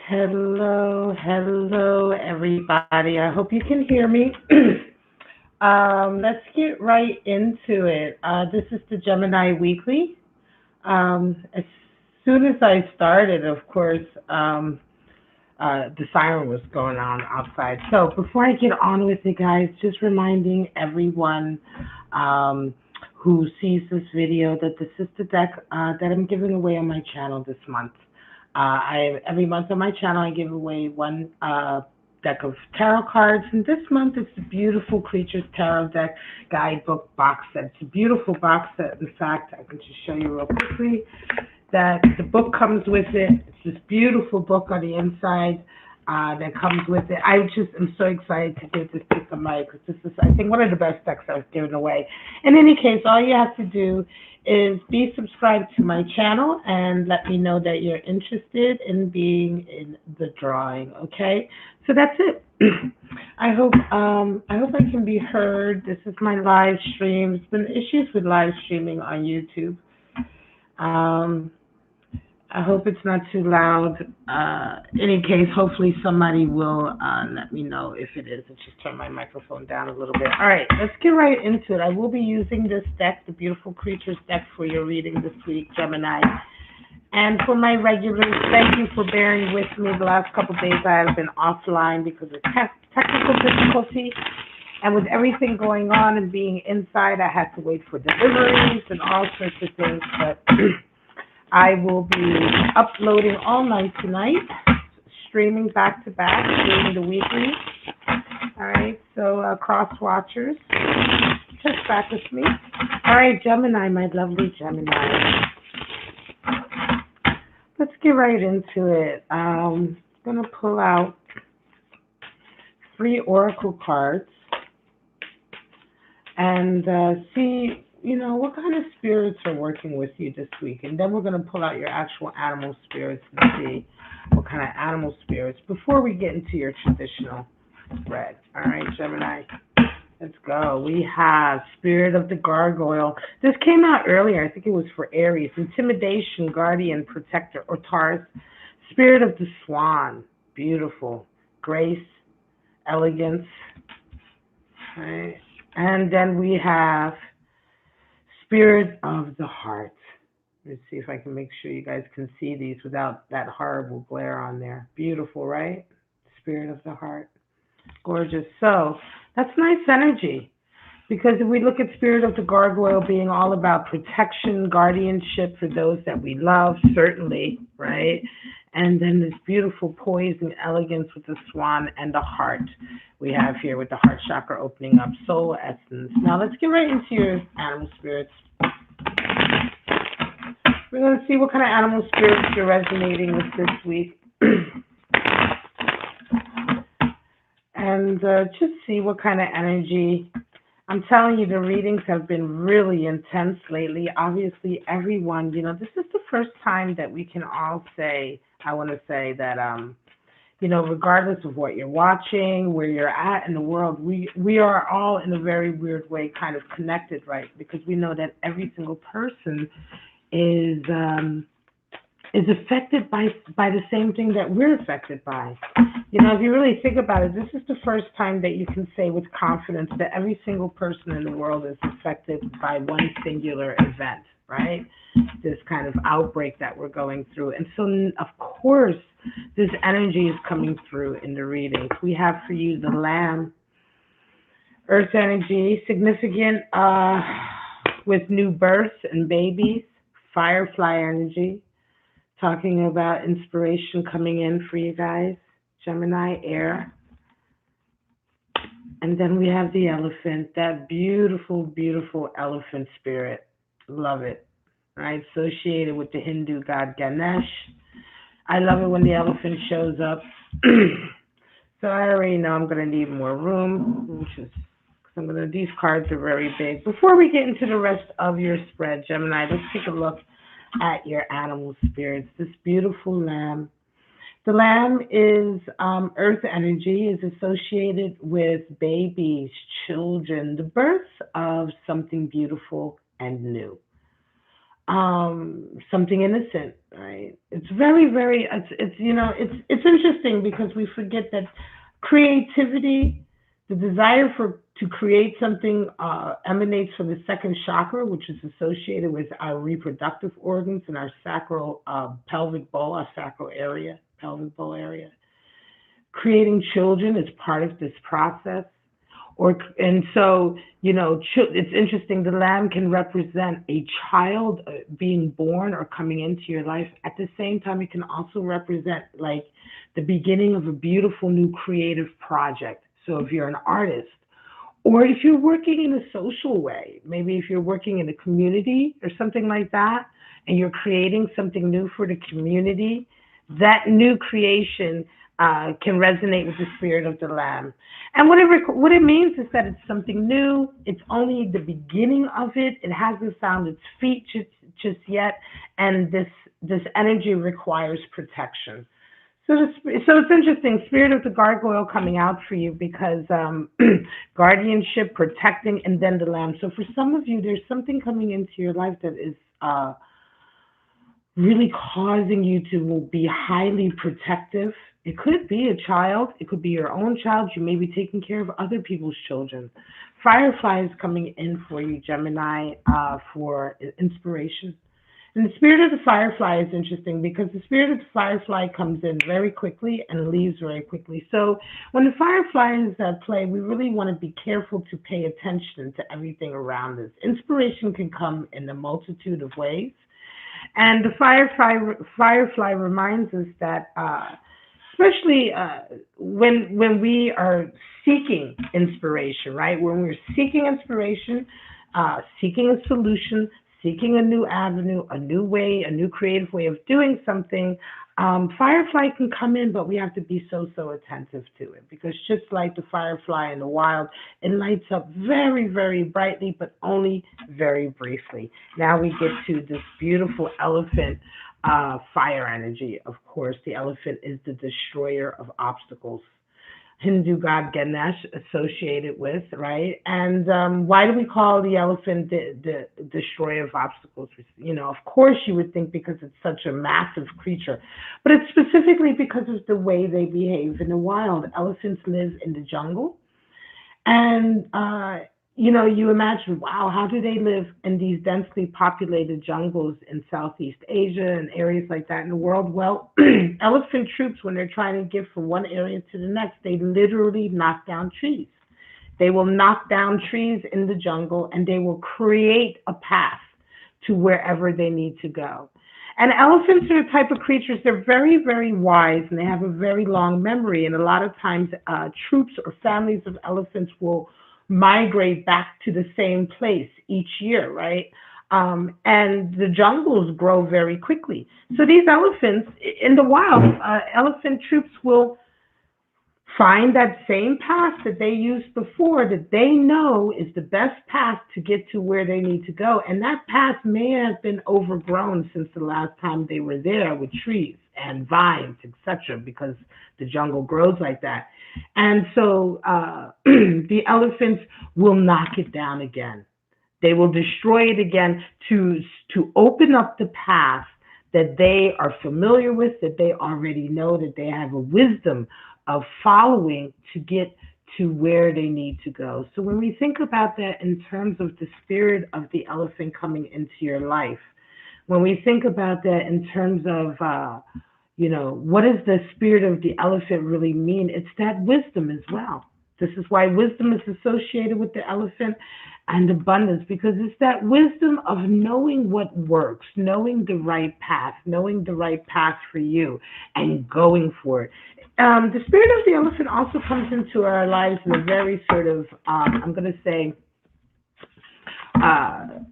Hello, everybody. I hope you can hear me. Let's get right into it. This is the Gemini Weekly. As soon as I started, of course, the siren was going on outside. So before I get on with it, guys, just reminding everyone who sees this video that this is the deck that I'm giving away on my channel this month. Every month on my channel I give away one deck of tarot cards, and this month it's the beautiful Creatures Tarot deck guidebook box set. It's a beautiful box set. In fact, I can just show you real quickly that the book comes with it. It's this beautiful book on the inside that comes with it. I just am so excited to give this to somebody because this is, I think, one of the best decks I've given away. In any case, all you have to do is be subscribed to my channel and let me know that you're interested in being in the drawing. Okay, so that's it. I hope I can be heard. This is my live stream. There's been issues with live streaming on YouTube. Um, I hope it's not too loud. In any case, hopefully somebody will let me know if it is. I'll just turn my microphone down a little bit. All right, let's get right into it. I will be using this deck, the Beautiful Creatures deck, for your reading this week, Gemini. And for my regulars, thank you for bearing with me. The last couple of days I have been offline because of technical difficulty. And with everything going on and being inside, I had to wait for deliveries and all sorts of things. But I will be uploading all night tonight, streaming back to back, doing the weekly. All right, so cross watchers, check back with me. All right, Gemini, my lovely Gemini. Let's get right into it. I'm going to pull out 3 oracle cards and see, what kind of spirits are working with you this week. And then we're going to pull out your actual animal spirits and see what kind of animal spirits before we get into your traditional spread. All right, Gemini, let's go. We have Spirit of the Gargoyle. This came out earlier. I think it was for Aries. Intimidation, Guardian, Protector, or Taurus. Spirit of the Swan. Beautiful. Grace, elegance. All right. And then we have Spirit of the Heart. Let's see if I can make sure you guys can see these without that horrible glare on there. Beautiful, right? Spirit of the Heart. Gorgeous. So that's nice energy. Because if we look at Spirit of the Gargoyle being all about protection, guardianship for those that we love, certainly, right? And then this beautiful poise and elegance with the swan and the heart we have here with the heart chakra opening up, soul essence. Now let's get right into your animal spirits. We're going to see what kind of animal spirits you're resonating with this week. And just see what kind of energy. I'm telling you, the readings have been really intense lately. Obviously, everyone, this is the first time that we can all say, I want to say that, regardless of what you're watching, where you're at in the world, we are all in a very weird way kind of connected, right? Because we know that every single person is affected by the same thing that we're affected by. If you really think about it, this is the first time that you can say with confidence that every single person in the world is affected by one singular event, right? This kind of outbreak that we're going through. And so, of course, this energy is coming through in the readings. We have for you the Lamb, Earth energy, significant with new births and babies, Firefly energy, talking about inspiration coming in for you guys. Gemini, air. And then we have the elephant, that beautiful, beautiful elephant spirit. Love it. Right? Associated with the Hindu god Ganesh. I love it when the elephant shows up. So I already know I'm going to need more room, these cards are very big. Before we get into the rest of your spread, Gemini, let's take a look at your animal spirits. This beautiful lamb. The lamb is earth energy, is associated with babies, children, the birth of something beautiful and new. something innocent, right? It's very, very, it's interesting because we forget that creativity, the desire to create something, emanates from the second chakra, which is associated with our reproductive organs and our sacral, pelvic bowl, our sacral area, pelvic bowl area. Creating children is part of this process. And so, it's interesting. The lamb can represent a child, being born or coming into your life. At the same time, it can also represent like the beginning of a beautiful new creative project. So if you're an artist, or if you're working in a social way, maybe if you're working in a community or something like that, and you're creating something new for the community, that new creation, can resonate with the spirit of the lamb. And what it means is that it's something new. It's only the beginning of it. It hasn't found its feet just yet, and this energy requires protection. So it's interesting, spirit of the gargoyle coming out for you because, guardianship, protecting, and then the lamb. So for some of you, there's something coming into your life that is, really causing you to be highly protective. It could be a child, it could be your own child. You may be taking care of other people's children. Firefly is coming in for you, Gemini, for inspiration. And the spirit of the firefly is interesting because the spirit of the firefly comes in very quickly and leaves very quickly. So when the firefly is at play, we really want to be careful to pay attention to everything around us. Inspiration can come in a multitude of ways. And the firefly reminds us that, especially, when we are seeking inspiration, right? When we're seeking inspiration, seeking a solution, seeking a new avenue, a new way, a new creative way of doing something, firefly can come in, but we have to be so attentive to it because just like the firefly in the wild, it lights up very, very brightly, but only very briefly. Now we get to this beautiful elephant, fire energy. Of course, the elephant is the destroyer of obstacles. Hindu god Ganesh associated with, right? And why do we call the elephant the destroyer of obstacles? Of course, you would think because it's such a massive creature, but it's specifically because of the way they behave in the wild. Elephants live in the jungle, and you imagine, wow, how do they live in these densely populated jungles in Southeast Asia and areas like that in the world? Well, elephant troops, when they're trying to get from one area to the next, they literally knock down trees. They will knock down trees in the jungle and they will create a path to wherever they need to go. And elephants are the type of creatures, they're very, very wise and they have a very long memory. And a lot of times, troops or families of elephants will migrate back to the same place each year, right? And the jungles grow very quickly. So these elephants in the wild, elephant troops will find that same path that they used before that they know is the best path to get to where they need to go. And that path may have been overgrown since the last time they were there with trees and vines, etc., because the jungle grows like that. And so, the elephants will knock it down again. They will destroy it again to open up the path that they are familiar with, that they already know, that they have a wisdom of following to get to where they need to go. So when we think about that in terms of the spirit of the elephant coming into your life, when we think about that in terms of, what does the spirit of the elephant really mean? It's that wisdom as well. This is why wisdom is associated with the elephant and abundance, because it's that wisdom of knowing what works, knowing the right path for you and going for it. The spirit of the elephant also comes into our lives in a very sort of, I'm going to say,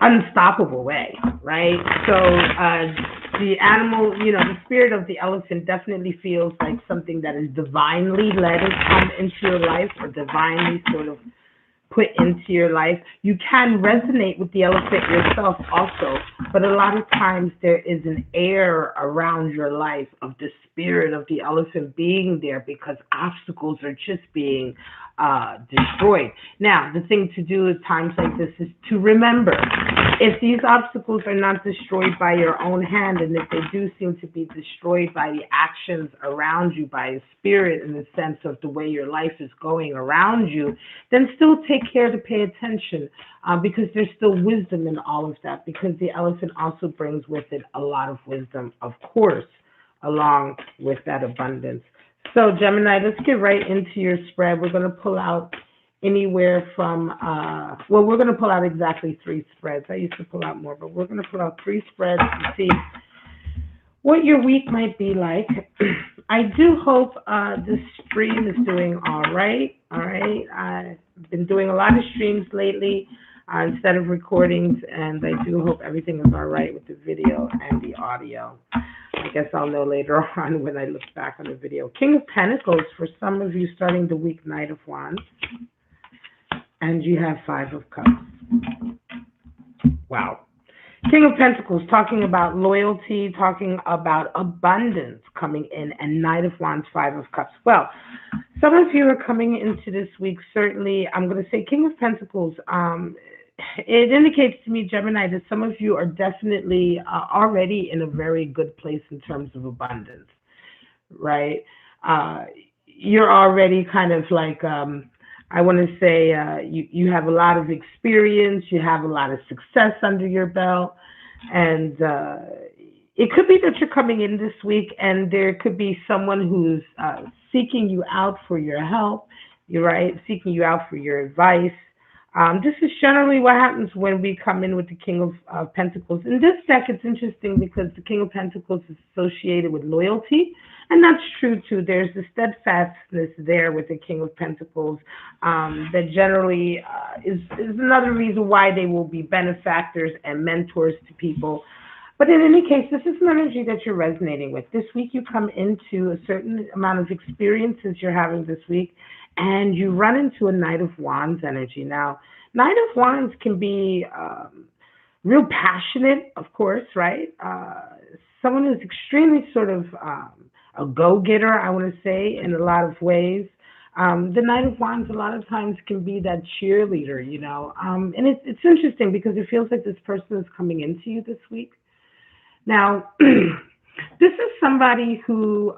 unstoppable way, right? So, the animal, the spirit of the elephant definitely feels like something that is divinely let it come into your life or divinely sort of put into your life. You can resonate with the elephant yourself also, but a lot of times there is an air around your life of the spirit of the elephant being there because obstacles are just being destroyed. Now, the thing to do at times like this is to remember, if these obstacles are not destroyed by your own hand, and if they do seem to be destroyed by the actions around you, by a spirit in the sense of the way your life is going around you, then still take care to pay attention, because there's still wisdom in all of that, because the elephant also brings with it a lot of wisdom, of course, along with that abundance. So, Gemini, let's get right into your spread. We're going to pull out anywhere from, we're going to pull out exactly 3 spreads. I used to pull out more, but we're going to pull out 3 spreads to see what your week might be like. I do hope this stream is doing all right. All right. I've been doing a lot of streams lately instead of recordings, and I do hope everything is all right with the video and the audio. I guess I'll know later on when I look back on the video. King of Pentacles, for some of you starting the week, Knight of Wands. And you have 5 of Cups. Wow. King of Pentacles, talking about loyalty, talking about abundance coming in, and Knight of Wands, 5 of Cups. Well, some of you are coming into this week, certainly, I'm going to say King of Pentacles, it indicates to me, Gemini, that some of you are definitely already in a very good place in terms of abundance, right? You're already kind of like, I want to say you have a lot of experience, you have a lot of success under your belt, and it could be that you're coming in this week and there could be someone who's seeking you out for your help, you're right, seeking you out for your advice. This is generally what happens when we come in with the King of Pentacles. In this deck, it's interesting because the King of Pentacles is associated with loyalty, and that's true too. There's the steadfastness there with the King of Pentacles that generally is another reason why they will be benefactors and mentors to people. But in any case, this is an energy that you're resonating with. This week, you come into a certain amount of experiences you're having this week, and you run into a Knight of Wands energy. Now, Knight of Wands can be real passionate, of course, right? Someone who's extremely sort of a go-getter, I want to say, in a lot of ways. The Knight of Wands a lot of times can be that cheerleader, you know. And it's interesting because it feels like this person is coming into you this week. Now, this is somebody who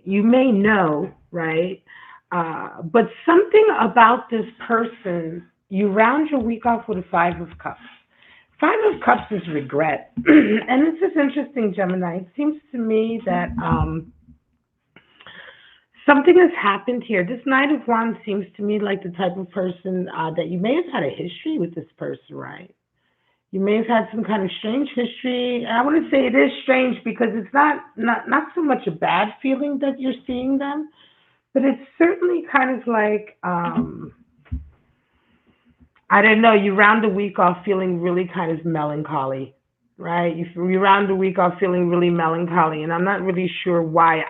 you may know, right? But something about this person, you round your week off with a 5 of Cups. 5 of Cups is regret. And this is interesting, Gemini. It seems to me that something has happened here. This Knight of Wands seems to me like the type of person that you may have had a history with this person, right? You may have had some kind of strange history. I want to say it is strange because it's not so much a bad feeling that you're seeing them, but it's certainly kind of like, I don't know, you round the week off feeling really kind of melancholy, right? You round the week off feeling really melancholy, and I'm not really sure why.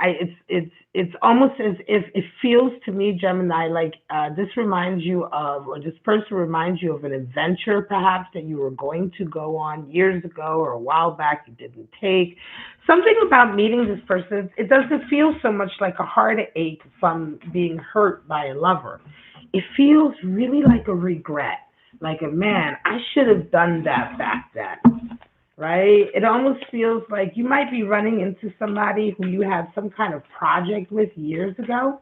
It's almost as if it feels to me, Gemini, like this reminds you of, or this person reminds you of an adventure perhaps that you were going to go on years ago or a while back you didn't take. Something about meeting this person, it doesn't feel so much like a heartache from being hurt by a lover. It feels really like a regret, like a man, I should have done that back then. Right? It almost feels like you might be running into somebody who you had some kind of project with years ago,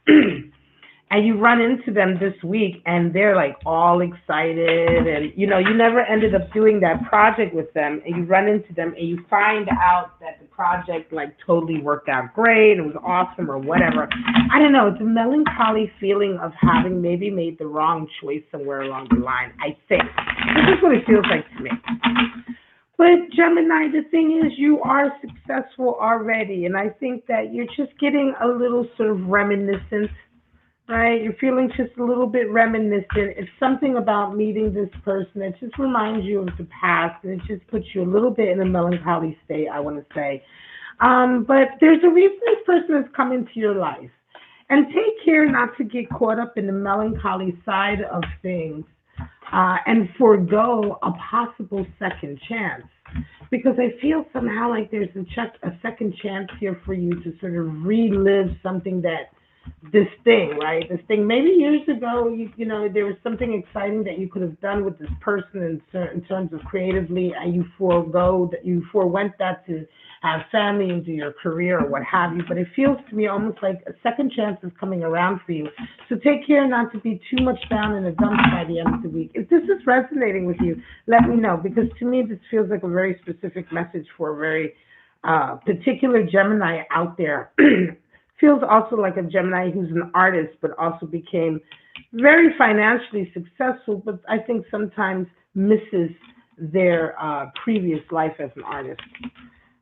and you run into them this week, and they're like all excited, and you know, you never ended up doing that project with them, and you run into them, and you find out that the project like totally worked out great, it was awesome, or whatever. I don't know, it's a melancholy feeling of having maybe made the wrong choice somewhere along the line, I think. This is what it feels like to me. But Gemini, the thing is, you are successful already, and I think that you're just getting a little sort of reminiscent, right? You're feeling just a little bit reminiscent. It's something about meeting this person that just reminds you of the past, and it just puts you a little bit in a melancholy state, I want to say. But there's a reason this person has come into your life. And take care not to get caught up in the melancholy side of things. And forego a possible second chance, because I feel somehow like there's a second chance here for you to sort of relive something that this thing, right? This thing. Maybe years ago, there was something exciting that you could have done with this person in terms of creatively, and you forewent that to have family and do your career or what have you. But it feels to me almost like a second chance is coming around for you. So take care not to be too much down in the dumps by the end of the week. If this is resonating with you, let me know, because to me this feels like a very specific message for a very particular Gemini out there. Feels also like a Gemini who's an artist, but also became very financially successful, but I think sometimes misses their previous life as an artist.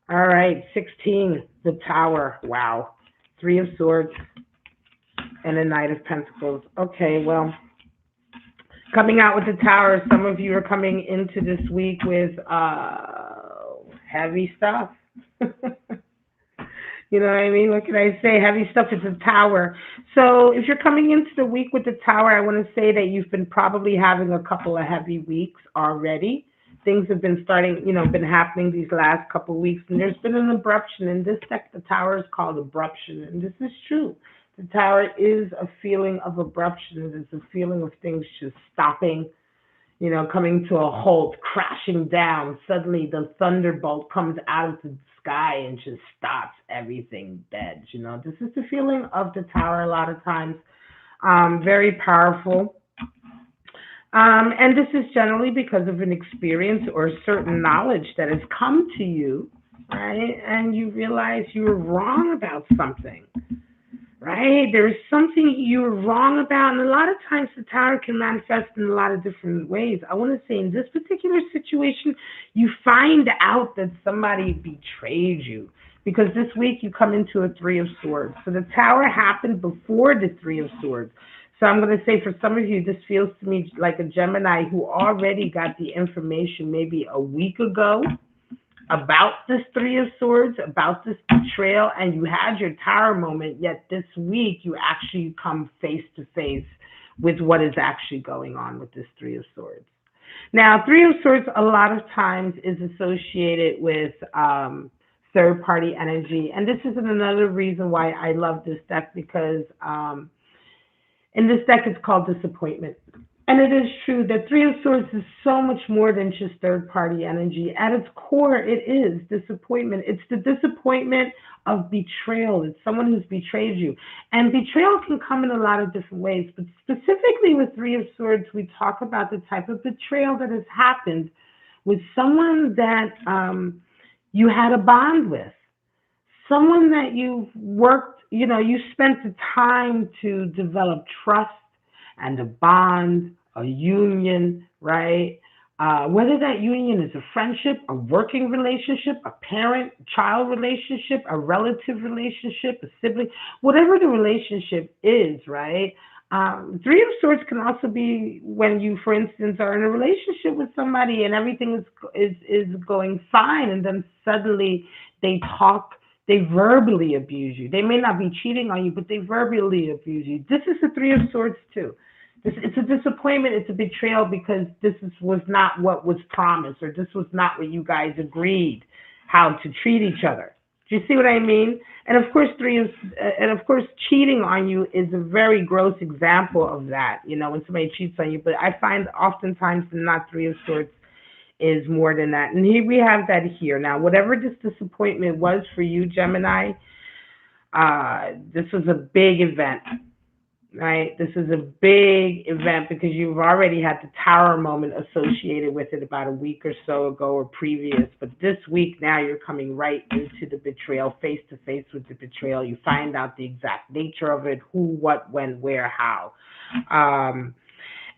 All right, 16, the Tower. Wow. Three of Swords and a Knight of Pentacles. Okay, well, coming out with the Tower, some of you are coming into this week with heavy stuff. You know what I mean? What can I say? Heavy stuff is a Tower. So if you're coming into the week with the Tower, I want to say that you've been probably having a couple of heavy weeks already. Things have been been happening these last couple of weeks, and there's been an abruption. In this deck, the Tower is called abruption, and this is true. The Tower is a feeling of abruption. It is a feeling of things just stopping, coming to a halt, crashing down. Suddenly, the thunderbolt comes out of the sky and just stops everything dead. This is the feeling of the Tower a lot of times. Very powerful. And this is generally because of an experience or a certain knowledge that has come to you, right? And you realize you were wrong about something, right? There is something you were wrong about. And a lot of times the Tower can manifest in a lot of different ways. I want to say in this particular situation, you find out that somebody betrayed you. Because this week you come into a Three of Swords. So the Tower happened before the Three of Swords. So I'm going to say for some of you, this feels to me like a Gemini who already got the information maybe a week ago about this Three of Swords, about this betrayal, and you had your Tower moment, yet this week you actually come face to face with what is actually going on with this Three of Swords. Now, Three of Swords a lot of times is associated with third-party energy, and this is another reason why I love this deck, because in this deck, it's called disappointment. And it is true that Three of Swords is so much more than just third-party energy. At its core, it is disappointment. It's the disappointment of betrayal. It's someone who's betrayed you. And betrayal can come in a lot of different ways. But specifically with Three of Swords, we talk about the type of betrayal that has happened with someone that you had a bond with. Someone that you've worked, you spent the time to develop trust and a bond, a union, right? Whether that union is a friendship, a working relationship, a parent-child relationship, a relative relationship, a sibling, whatever the relationship is, right? Three of Swords can also be when you, for instance, are in a relationship with somebody and everything is going fine, and then suddenly they verbally abuse you. They may not be cheating on you, but they verbally abuse you. This is the Three of Swords too. It's a disappointment. It's a betrayal because was not what was promised, or this was not what you guys agreed how to treat each other. Do you see what I mean? And of course, cheating on you is a very gross example of that. When somebody cheats on you. But I find oftentimes the not Three of Swords is more than that. And here we have that here. Now, whatever this disappointment was for you, Gemini, this was a big event, right? This is a big event because you've already had the Tower moment associated with it about a week or so ago or previous. But this week now you're coming right into the betrayal, face to face with the betrayal. You find out the exact nature of it, who, what, when, where, how.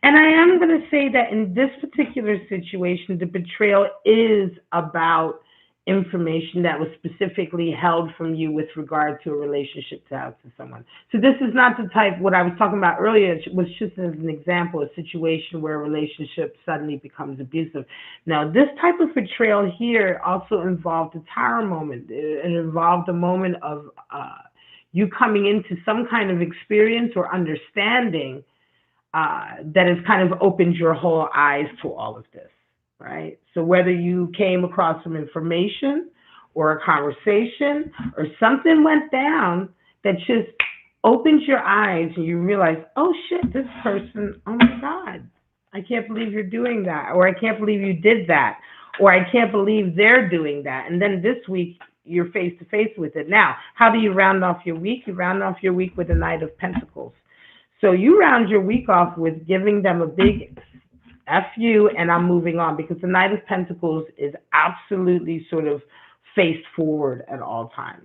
And I am going to say that in this particular situation, the betrayal is about information that was specifically held from you with regard to a relationship to have to someone. So this is not the type, what I was talking about earlier was just as an example, a situation where a relationship suddenly becomes abusive. Now, this type of betrayal here also involved a Tower moment. It involved a moment of you coming into some kind of experience or understanding that has kind of opened your whole eyes to all of this, right? So whether you came across some information or a conversation or something went down that just opens your eyes and you realize, oh shit, this person, oh my God, I can't believe you're doing that, or I can't believe you did that, or I can't believe they're doing that. And then this week, you're face to face with it. Now, how do you round off your week? You round off your week with the Knight of Pentacles. So you round your week off with giving them a big F you, and I'm moving on, because the Knight of Pentacles is absolutely sort of faced forward at all times.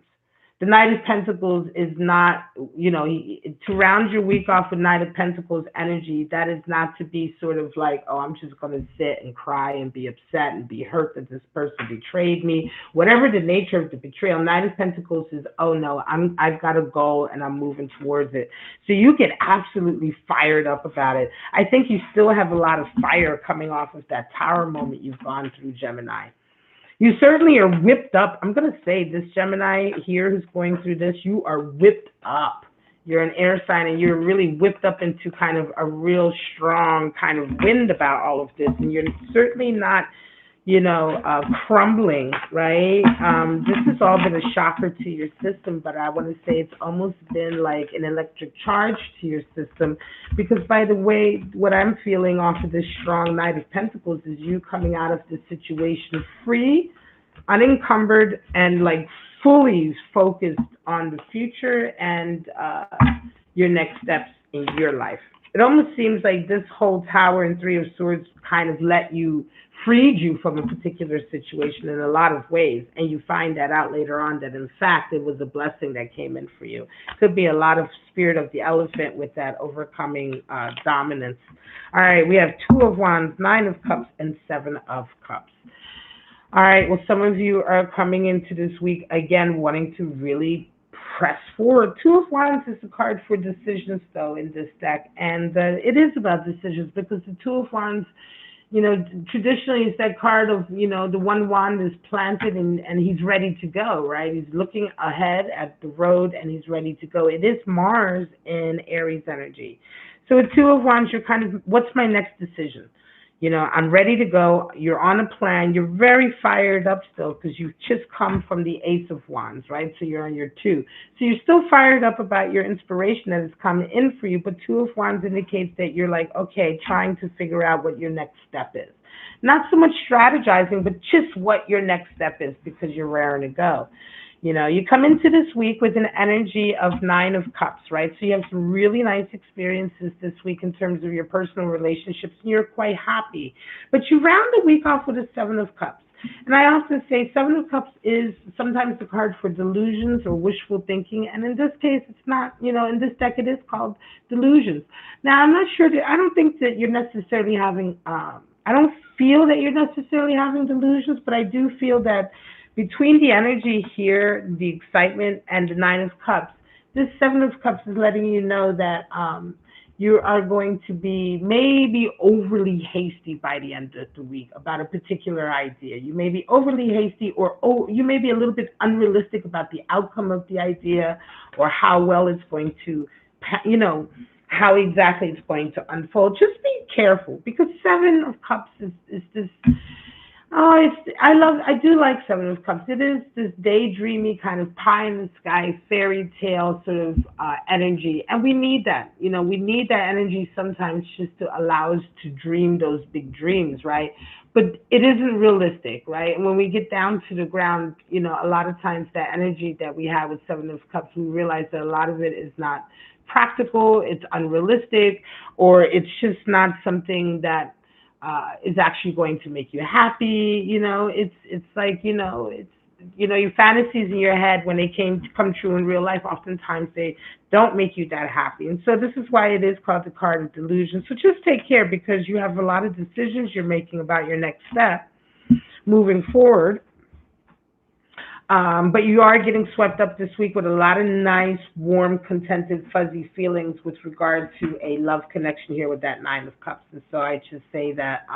The Knight of Pentacles is not, to round your week off with Knight of Pentacles energy, that is not to be sort of like, oh, I'm just going to sit and cry and be upset and be hurt that this person betrayed me. Whatever the nature of the betrayal, Knight of Pentacles is, oh no, I've got a goal and I'm moving towards it. So you get absolutely fired up about it. I think you still have a lot of fire coming off of that Tower moment you've gone through, Gemini. You certainly are whipped up. I'm going to say this Gemini here who's going through this, you are whipped up. You're an air sign and you're really whipped up into kind of a real strong kind of wind about all of this. And you're certainly not, crumbling, right? This has all been a shocker to your system, but I want to say it's almost been like an electric charge to your system, because by the way, what I'm feeling off of this strong Knight of Pentacles is you coming out of this situation free, unencumbered, and like fully focused on the future and your next steps in your life. It almost seems like this whole Tower and Three of Swords kind of freed you from a particular situation in a lot of ways, and you find that out later on that in fact it was a blessing that came in for you. Could be a lot of spirit of the elephant with that overcoming dominance. All right, we have Two of Wands, Nine of Cups, and Seven of Cups. All right, well, some of you are coming into this week again wanting to really press forward. Two of Wands is a card for decisions, though, in this deck, and it is about decisions, because the Two of Wands, traditionally it's that card of, the one wand is planted and he's ready to go, right? He's looking ahead at the road and he's ready to go. It is Mars in Aries energy. So with Two of Wands, you're kind of, what's my next decision? I'm ready to go. You're on a plan. You're very fired up still because you've just come from the Ace of Wands, right? So you're on your two. So you're still fired up about your inspiration that has come in for you, but Two of Wands indicates that you're like, okay, trying to figure out what your next step is. Not so much strategizing, but just what your next step is, because you're raring to go. You come into this week with an energy of Nine of Cups, right? So you have some really nice experiences this week in terms of your personal relationships, and you're quite happy. But you round the week off with a Seven of Cups. And I often say Seven of Cups is sometimes the card for delusions or wishful thinking. And in this case, it's not, in this deck, it is called delusions. Now, I'm not sure I don't think that you're necessarily having, I don't feel that you're necessarily having delusions, but I do feel that between the energy here, the excitement, and the Nine of Cups, this Seven of Cups is letting you know that you are going to be maybe overly hasty by the end of the week about a particular idea. You may be overly hasty, or you may be a little bit unrealistic about the outcome of the idea, or how well it's going to, how exactly it's going to unfold. Just be careful, because Seven of Cups is this. I do like Seven of Cups. It is this daydreamy kind of pie in the sky fairy tale sort of energy, and we need that. We need that energy sometimes just to allow us to dream those big dreams, right? But it isn't realistic, right? And when we get down to the ground, a lot of times that energy that we have with Seven of Cups, we realize that a lot of it is not practical, it's unrealistic, or it's just not something that is actually going to make you happy. It's like, your fantasies in your head, when they come true in real life, oftentimes they don't make you that happy. And so this is why it is called the card of delusion. So just take care, because you have a lot of decisions you're making about your next step moving forward. But you are getting swept up this week with a lot of nice, warm, contented, fuzzy feelings with regard to a love connection here with that Nine of Cups. And so I just say that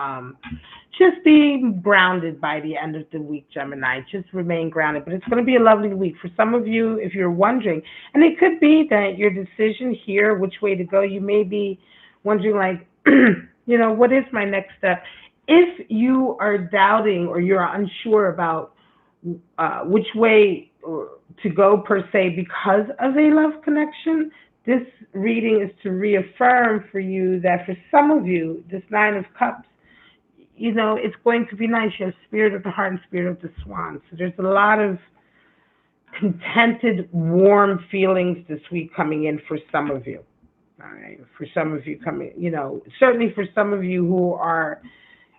just be grounded by the end of the week, Gemini. Just remain grounded. But it's going to be a lovely week. For some of you, if you're wondering, and it could be that your decision here, which way to go, you may be wondering, like, what is my next step? If you are doubting or you're unsure about which way to go per se because of a love connection, This reading is to reaffirm for you that for some of you, this Nine of Cups, it's going to be nice. You have Spirit of the Heart and Spirit of the Swan. So there's a lot of contented, warm feelings this week coming in for some of you. All right. For some of you coming, certainly for some of you who are,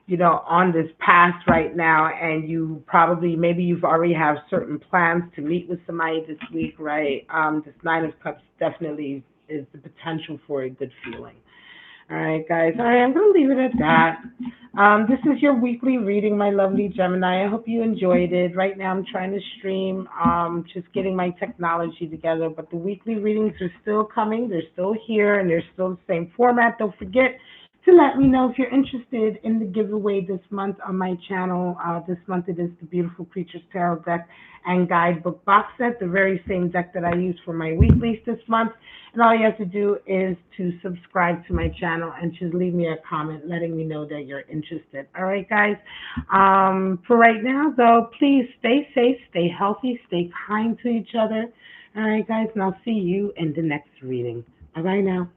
on this path right now, and you probably, maybe you've already have certain plans to meet with somebody this week, right? This Nine of Cups definitely is the potential for a good feeling. All right, guys. All right, I'm going to leave it at that. This is your weekly reading, my lovely Gemini. I hope you enjoyed it. Right now, I'm trying to stream, just getting my technology together, but the weekly readings are still coming. They're still here, and they're still the same format. Don't forget to let me know if you're interested in the giveaway this month on my channel. This month it is the Beautiful Creatures Tarot deck and guidebook box set, the very same deck that I use for my weeklies this month. And all you have to do is to subscribe to my channel and just leave me a comment letting me know that you're interested. All right, guys. For right now, though, please stay safe, stay healthy, stay kind to each other. All right, guys, and I'll see you in the next reading. Bye-bye now.